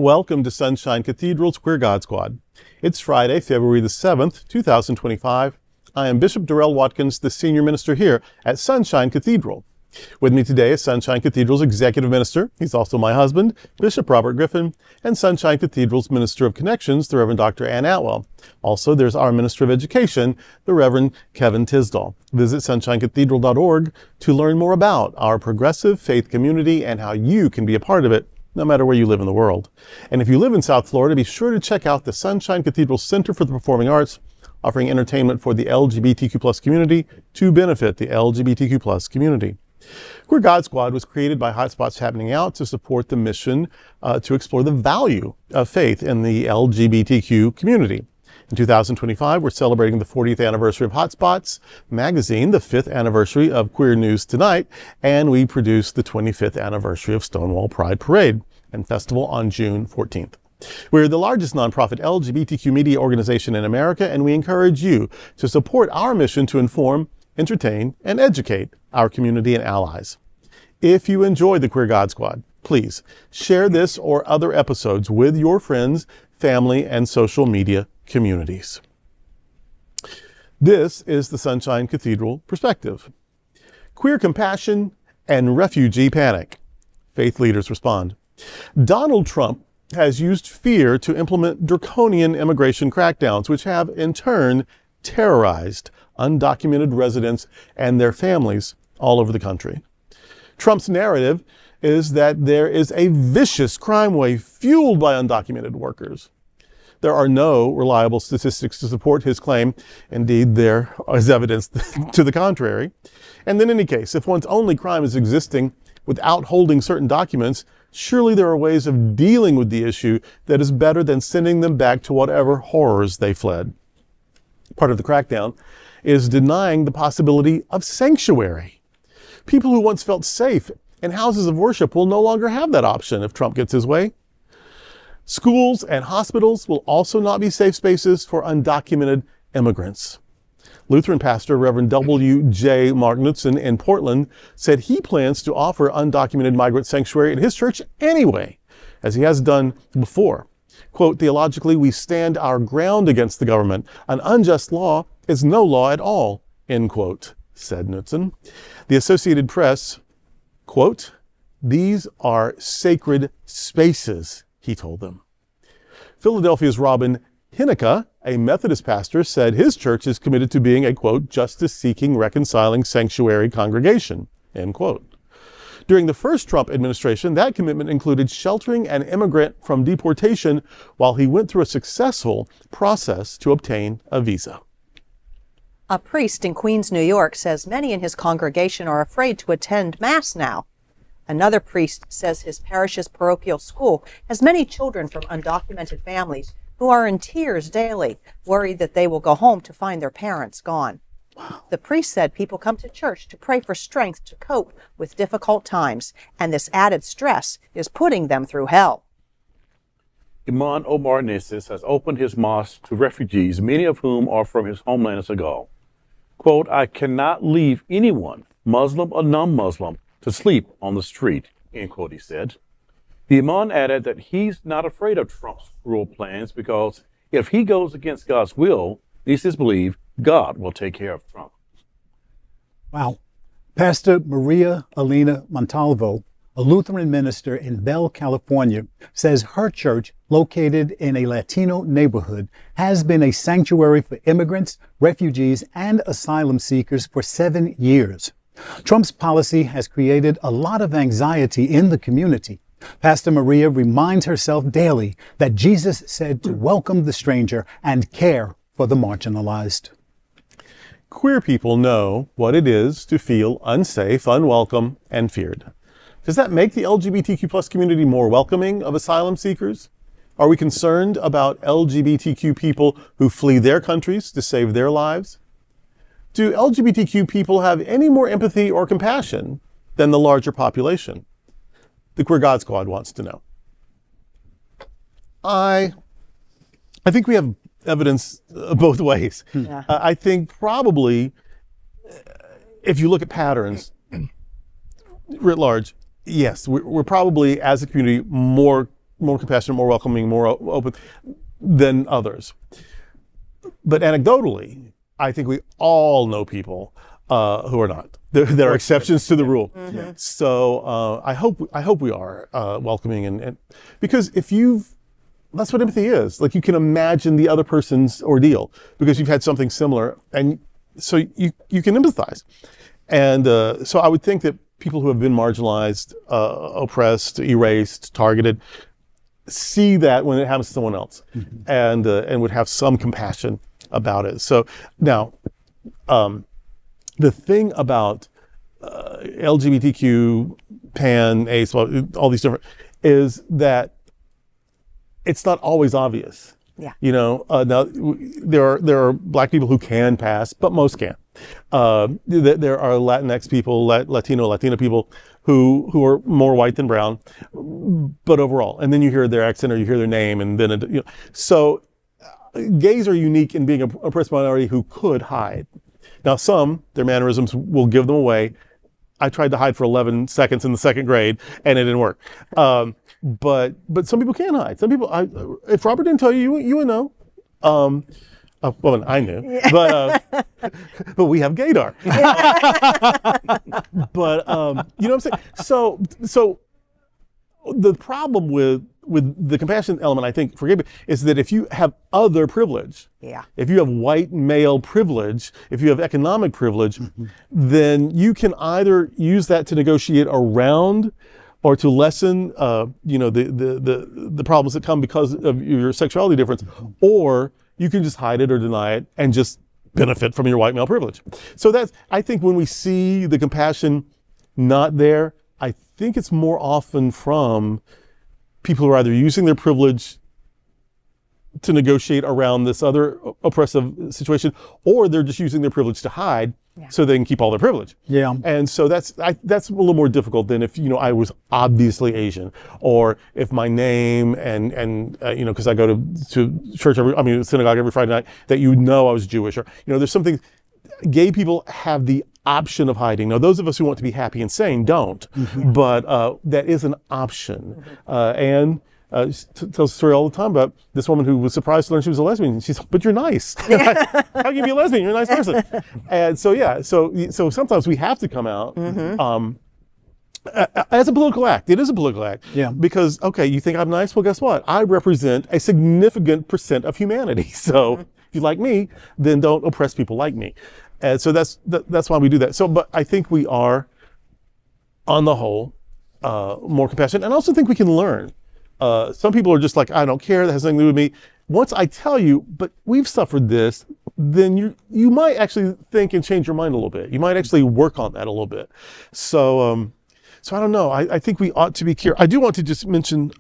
Welcome to Sunshine Cathedral's Queer God Squad. It's Friday, February the 7th, 2025. I am Bishop Darrell Watkins, the senior minister here at Sunshine Cathedral. With me today is Sunshine Cathedral's executive minister. He's also my husband, Bishop Robert Griffin, and Sunshine Cathedral's Minister of Connections, the Reverend Dr. Ann Atwell. Also, there's our Minister of Education, the Reverend Kevin Tisdall. Visit sunshinecathedral.org to learn more about our progressive faith community and how you can be a part of it, no matter where you live in the world. And if you live in South Florida, be sure to check out the Sunshine Cathedral Center for the Performing Arts, offering entertainment for the LGBTQ+ community to benefit the LGBTQ+ community. Queer God Squad was created by Hotspots Happening Out to support the mission to explore the value of faith in the LGBTQ community. In 2025, we're celebrating the 40th anniversary of Hotspots magazine, the 5th anniversary of Queer News Tonight, and we produced the 25th anniversary of Stonewall Pride Parade and Festival on June 14th. We're the largest nonprofit LGBTQ media organization in America, and we encourage you to support our mission to inform, entertain, and educate our community and allies. If you enjoy the Queer God Squad, please share this or other episodes with your friends, family, and social media communities. This is the Sunshine Cathedral Perspective. Queer compassion and refugee panic. Faith leaders respond. Donald Trump has used fear to implement draconian immigration crackdowns, which have in turn terrorized undocumented residents and their families all over the country. Trump's narrative is that there is a vicious crime wave fueled by undocumented workers. There are no reliable statistics to support his claim. Indeed, there is evidence to the contrary. And in any case, if one's only crime is existing without holding certain documents, surely there are ways of dealing with the issue that is better than sending them back to whatever horrors they fled. Part of the crackdown is denying the possibility of sanctuary. People who once felt safe in houses of worship will no longer have that option if Trump gets his way. Schools and hospitals will also not be safe spaces for undocumented immigrants. Lutheran pastor Reverend W.J. Mark Knutson in Portland said he plans to offer undocumented migrant sanctuary at his church anyway, as he has done before. Quote, theologically, we stand our ground against the government. An unjust law is no law at all, end quote, said Knutson. The Associated Press, quote, these are sacred spaces, he told them. Philadelphia's Robin Hinneka, a Methodist pastor, said his church is committed to being a, quote, justice-seeking, reconciling sanctuary congregation, end quote. During the first Trump administration, that commitment included sheltering an immigrant from deportation while he went through a successful process to obtain a visa. A priest in Queens, New York, says many in his congregation are afraid to attend Mass now. Another priest says his parish's parochial school has many children from undocumented families who are in tears daily, worried that they will go home to find their parents gone. The priest said people come to church to pray for strength to cope with difficult times, and this added stress is putting them through hell. Imam Omar Nissis has opened his mosque to refugees, many of whom are from his homeland of Senegal. Quote, I cannot leave anyone, Muslim or non-Muslim, to sleep on the street, end quote, he said. The Imam added that he's not afraid of Trump's cruel plans because if he goes against God's will, Nissis believes God will take care of Trump. Wow. Pastor Maria Elena Montalvo, a Lutheran minister in Bell, California, says her church, located in a Latino neighborhood, has been a sanctuary for immigrants, refugees, and asylum seekers for 7 years. Trump's policy has created a lot of anxiety in the community. Pastor Maria reminds herself daily that Jesus said to welcome the stranger and care for the marginalized. Queer people know what it is to feel unsafe, unwelcome, and feared. Does that make the LGBTQ+ community more welcoming of asylum seekers? Are we concerned about LGBTQ people who flee their countries to save their lives? Do LGBTQ people have any more empathy or compassion than the larger population? The Queer God Squad wants to know. I think we have evidence both ways. Yeah. I think probably, if you look at patterns writ large, yes, we're probably, as a community, more more compassionate, more welcoming, more open than others. But anecdotally, I think we all know people who are not. There are exceptions to the rule. Mm-hmm. So I hope we are welcoming, and because that's what empathy is. Like, you can imagine the other person's ordeal because you've had something similar, and so you can empathize. And so I would think that people who have been marginalized, oppressed, erased, targeted, see that when it happens to someone else, and would have some compassion about it. So now, the thing about LGBTQ, pan, ace, all these different, is that it's not always obvious. Yeah. Now there are Black people who can pass, but most can't. There are Latinx people, Latina people who are more white than brown, but overall, and then you hear their accent or you hear their name, and then so gays are unique in being a oppressed minority who could hide. Now, their mannerisms will give them away. I tried to hide for 11 seconds in the second grade, and it didn't work. But some people can hide. Some people, if Robert didn't tell you, you would know. Well, I knew, but we have gaydar. But you know what I'm saying? So the problem with the compassion element, I think, for gay people, is that if you have other privilege, if you have white male privilege, if you have economic privilege, then you can either use that to negotiate around or to lessen, the problems that come because of your sexuality difference, or you can just hide it or deny it and just benefit from your white male privilege. So I think when we see the compassion not there, I think it's more often from people who are either using their privilege to negotiate around this other oppressive situation, or they're just using their privilege to hide so they can keep all their privilege. Yeah. And so that's a little more difficult than if, I was obviously Asian, or if my name and because I go to church synagogue every Friday night, that I was Jewish, or, there's something. Gay people have the option of hiding. Now, those of us who want to be happy and sane don't, but that is an option. And tells a story all the time about this woman who was surprised to learn she was a lesbian. She's, but you're nice. How can you be a lesbian? You're a nice person. And so, so sometimes we have to come out as a political act. It is a political act. Yeah. Because, okay, you think I'm nice? Well, guess what? I represent a significant % of humanity. So if you like me, then don't oppress people like me. And so that's why we do that. So, but I think we are, on the whole, more compassionate. And I also think we can learn. Some people are just like, I don't care, that has nothing to do with me. Once I tell you, but we've suffered this, then you might actually think and change your mind a little bit. You might actually work on that a little bit. So I don't know. I think we ought to be careful. I do want to just mention,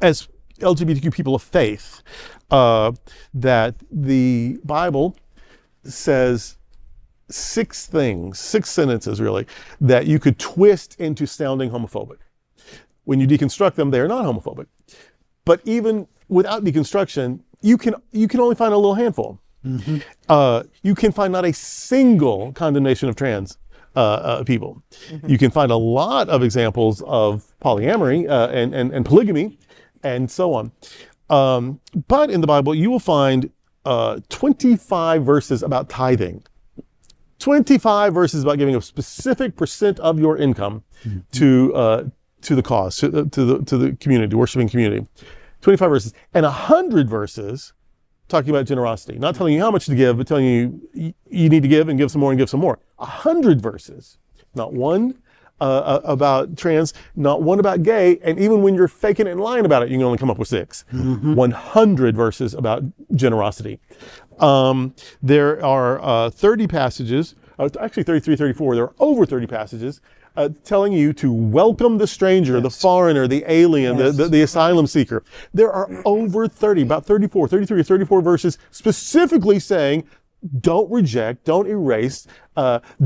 as LGBTQ people of faith, that the Bible says 6 sentences really, that you could twist into sounding homophobic. When you deconstruct them, they are not homophobic. But even without deconstruction, you can only find a little handful. You can find not a single condemnation of trans people. You can find a lot of examples of polyamory and polygamy and so on. But in the Bible, you will find 25 verses about tithing. 25 verses about giving a specific % of your income to the cause, to the community, worshiping community. 25 verses. And 100 verses talking about generosity. Not telling you how much to give, but telling you you need to give and give some more and give some more. 100 verses. Not one about trans, not one about gay, and even when you're faking it and lying about it, you can only come up with 6. 100 verses about generosity. There are 30 passages, actually 33, 34, there are over 30 passages telling you to welcome the stranger, the foreigner, the alien, the asylum seeker. There are over 30, about 34, 33 or 34 verses specifically saying, don't reject, don't erase,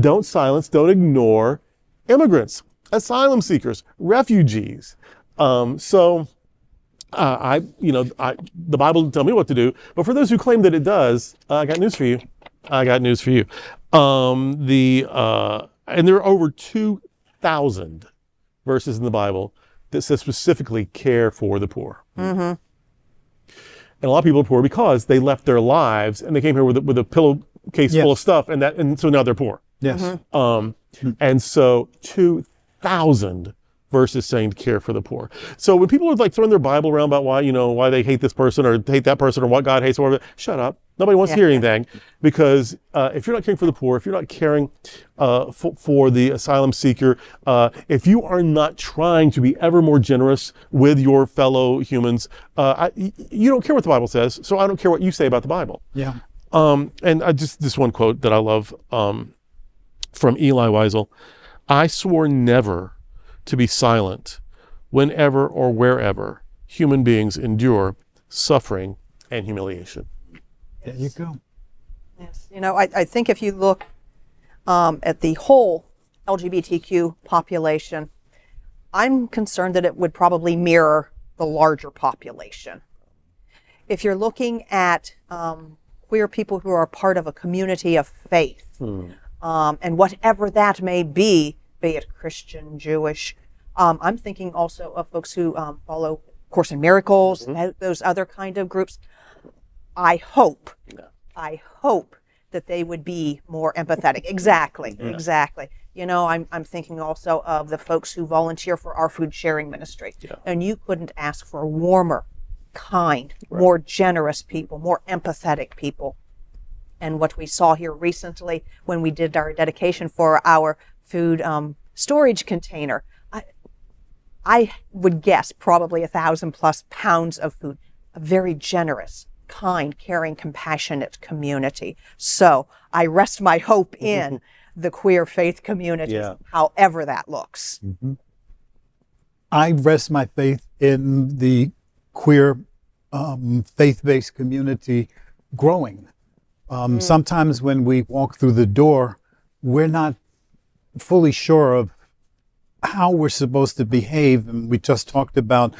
don't silence, don't ignore immigrants, asylum seekers, refugees. The Bible doesn't tell me what to do, but for those who claim that it does, I got news for you. And there are over 2,000 verses in the Bible that says specifically care for the poor. And a lot of people are poor because they left their lives and they came here with a pillowcase full of stuff, and so now they're poor. Yes. And so 2,000 verses saying to care for the poor. So when people are like throwing their Bible around about why they hate this person or hate that person or what God hates or whatever, shut up. Nobody wants to hear anything, because if you're not caring for the poor, if you're not caring for the asylum seeker, if you are not trying to be ever more generous with your fellow humans, you don't care what the Bible says. So I don't care what you say about the Bible. Yeah. And this one quote that I love from Eli Wiesel: "I swore never to be silent whenever or wherever human beings endure suffering and humiliation." There you go. Yes. I think if you look at the whole LGBTQ population, I'm concerned that it would probably mirror the larger population. If you're looking at queer people who are part of a community of faith, and whatever that may be it Christian, Jewish, I'm thinking also of folks who follow Course in Miracles, those other kind of groups. I hope that they would be more empathetic. Exactly. I'm thinking also of the folks who volunteer for our food sharing ministry. And you couldn't ask for warmer, kind, more generous people, more empathetic people. And what we saw here recently when we did our dedication for our food storage container, I would guess probably 1,000+ pounds of food. A very generous, kind, caring, compassionate community. So I rest my hope in the queer faith community, however that looks. I rest my faith in the queer faith-based community growing. Sometimes when we walk through the door, we're not fully sure of how we're supposed to behave. And we just talked about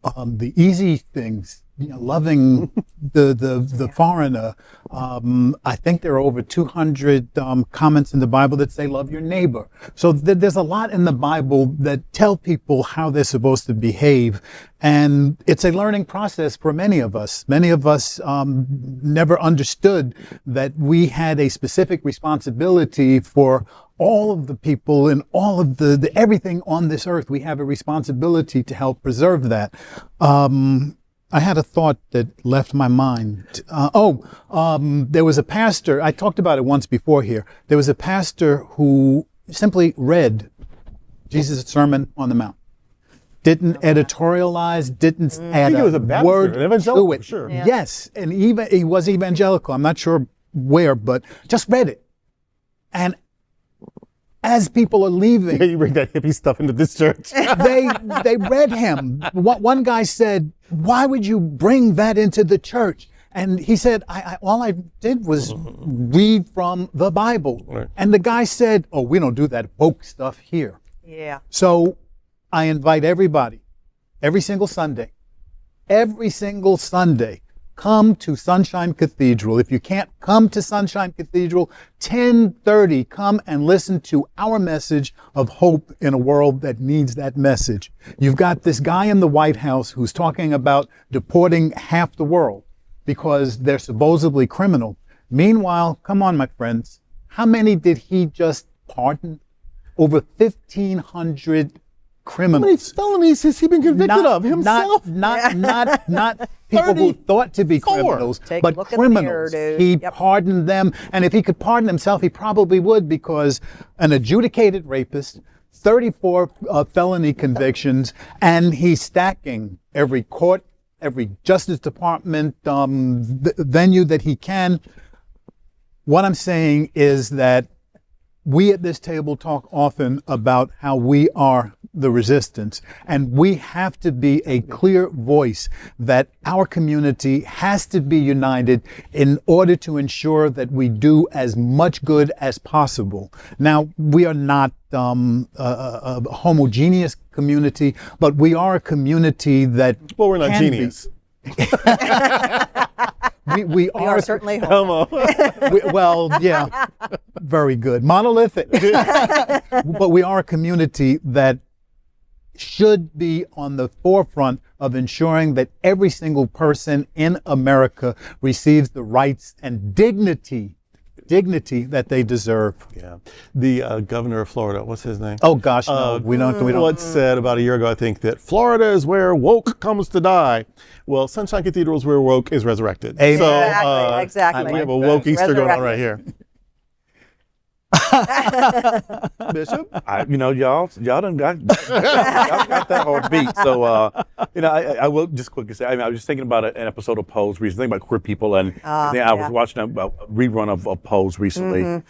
the easy things, loving the foreigner. I think there are over 200 comments in the Bible that say love your neighbor. So there's a lot in the Bible that tell people how they're supposed to behave. And it's a learning process for many of us. Many of us never understood that we had a specific responsibility for all of the people and all of the everything on this earth. We have a responsibility to help preserve that. I had a thought that left my mind. There was a pastor, I talked about it once before here. There was a pastor who simply read Jesus' Sermon on the Mount. Didn't editorialize, didn't add he was a Baptist, word an evangelical, to it. sure. Yeah. Yes, and even he was evangelical. I'm not sure where, but just read it. And as people are leaving, You bring that hippie stuff into this church. they read him. One guy said, "Why would you bring that into the church?" And he said, all I did was read from the Bible. Right. And the guy said, "Oh, we don't do that woke stuff here." Yeah. So I invite everybody, every single Sunday, come to Sunshine Cathedral. If you can't come to Sunshine Cathedral, 10:30, come and listen to our message of hope in a world that needs that message. You've got this guy in the White House who's talking about deporting half the world because they're supposedly criminal. Meanwhile, come on, my friends, how many did he just pardon? Over 1,500 criminals. How many felonies has he been convicted of himself? Not people who thought to be 34. criminals, Take a but look in the mirror, criminals. dude. He Yep. pardoned them, and if he could pardon himself, he probably would, because an adjudicated rapist, 34 felony convictions, and he's stacking every court, every Justice Department venue that he can. What I'm saying is that we at this table talk often about how we are the resistance, and we have to be a clear voice that our community has to be united in order to ensure that we do as much good as possible. Now, we are not a homogeneous community, but we are a community that Well, we're not can be. genius. We are certainly home. Come on. well, yeah, very good. Monolithic. But we are a community that should be on the forefront of ensuring that every single person in America receives the rights and dignity that they deserve. Yeah. The governor of Florida, what's his name? Oh gosh, no, we don't. Once said about a year ago, I think, that Florida is where woke comes to die. Well, Sunshine Cathedral is where woke is resurrected. Amen. So, Exactly. we have a woke Easter going on right here. Bishop? Y'all done got that hard beat. So, I will just quickly say, I was just thinking about an episode of Pose recently, thinking about queer people, and then I was watching a rerun of Pose recently, and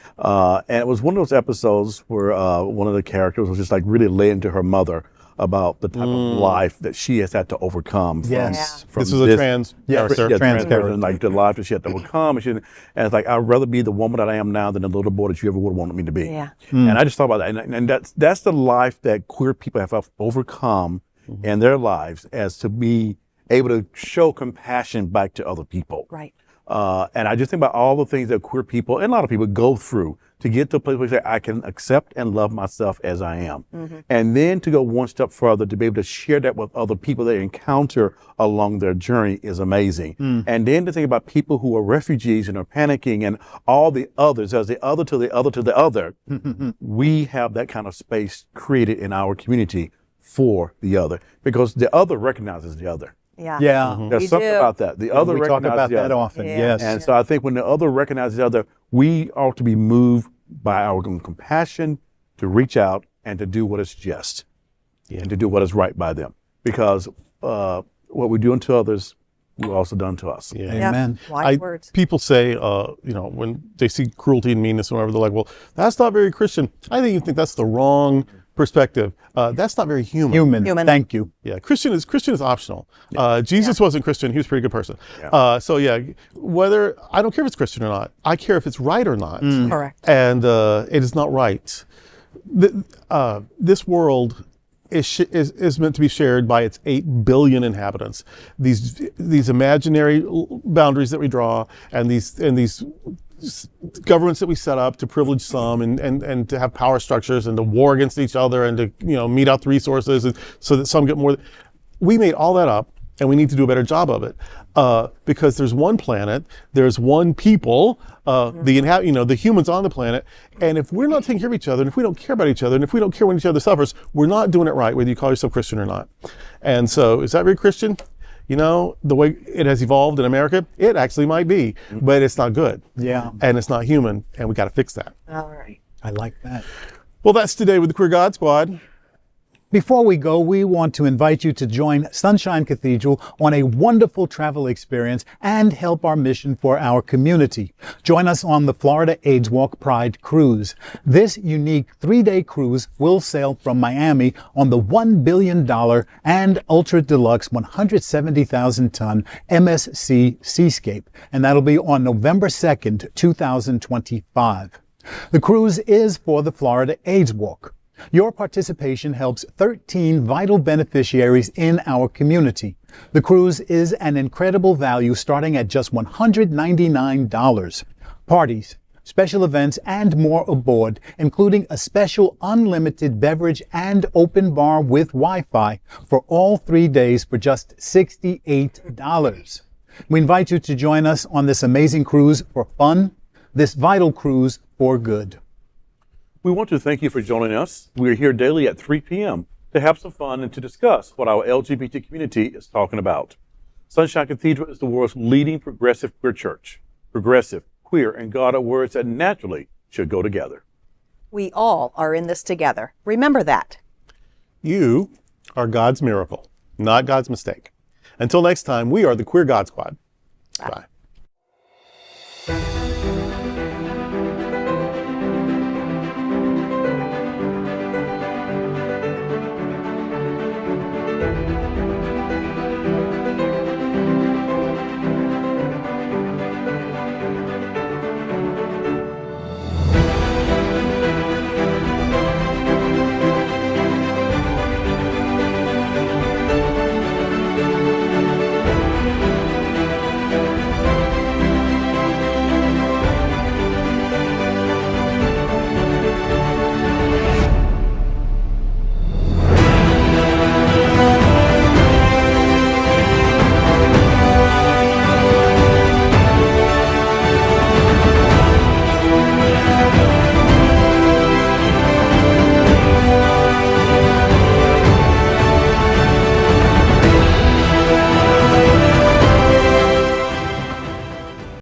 it was one of those episodes where one of the characters was just like really laying to her mother about the type of life that she has had to overcome. Yes. This was a trans character. Trans character. Like the life that she had to overcome. And it's like, I'd rather be the woman that I am now than the little boy that you ever would have wanted me to be. Yeah. And I just thought about that. And that's the life that queer people have overcome in their lives, as to be able to show compassion back to other people. Right. And I just think about all the things that queer people and a lot of people go through to get to a place where they say, I can accept and love myself as I am. And then to go one step further, to be able to share that with other people they encounter along their journey is amazing. And then to think about people who are refugees and are panicking and all the others, as the other to the other to the other, we have that kind of space created in our community for the other, because the other recognizes the other. Yeah. Yeah. There's something about that. The other We talk recognizes about the that other. often. Yeah. Yes. And so I think when the other recognizes the other, we ought to be moved by our own compassion to reach out and to do what is just and to do what is right by them. Because what we do unto others, we also done to us. Yeah. Amen. Wise words. People say, when they see cruelty and meanness or whatever, they're like, well, that's not very Christian. I think that's the wrong perspective. That's not very human. Human. Thank you. Yeah, Christian is optional. Jesus wasn't Christian; he was a pretty good person. Whether I don't care if it's Christian or not, I care if it's right or not. Correct. And it is not right. This world is meant to be shared by its 8 billion inhabitants. These imaginary boundaries that we draw, and these governments that we set up to privilege some and to have power structures and to war against each other and to mete out the resources so that some get more. We made all that up, and we need to do a better job of it because there's one planet, there's one people, the humans on the planet, and if we're not taking care of each other, and if we don't care about each other, and if we don't care when each other suffers, we're not doing it right, whether you call yourself Christian or not. And so, is that very Christian? The way it has evolved in America, it actually might be, but it's not good. Yeah. And it's not human, and we got to fix that. All right. I like that. Well, that's today with the Queer God Squad. Before we go, we want to invite you to join Sunshine Cathedral on a wonderful travel experience and help our mission for our community. Join us on the Florida AIDS Walk Pride Cruise. This unique 3-day cruise will sail from Miami on the $1 billion and ultra deluxe 170,000-ton MSC Seascape, and that'll be on November 2nd, 2025. The cruise is for the Florida AIDS Walk. Your participation helps 13 vital beneficiaries in our community. The cruise is an incredible value starting at just $199. Parties, special events, and more aboard, including a special unlimited beverage and open bar with Wi-Fi for all 3 days for just $68. We invite you to join us on this amazing cruise for fun, this vital cruise for good. We want to thank you for joining us. We are here daily at 3 p.m. to have some fun and to discuss what our LGBT community is talking about. Sunshine Cathedral is the world's leading progressive queer church. Progressive, queer, and God are words that naturally should go together. We all are in this together. Remember that. You are God's miracle, not God's mistake. Until next time, we are the Queer God Squad. Bye.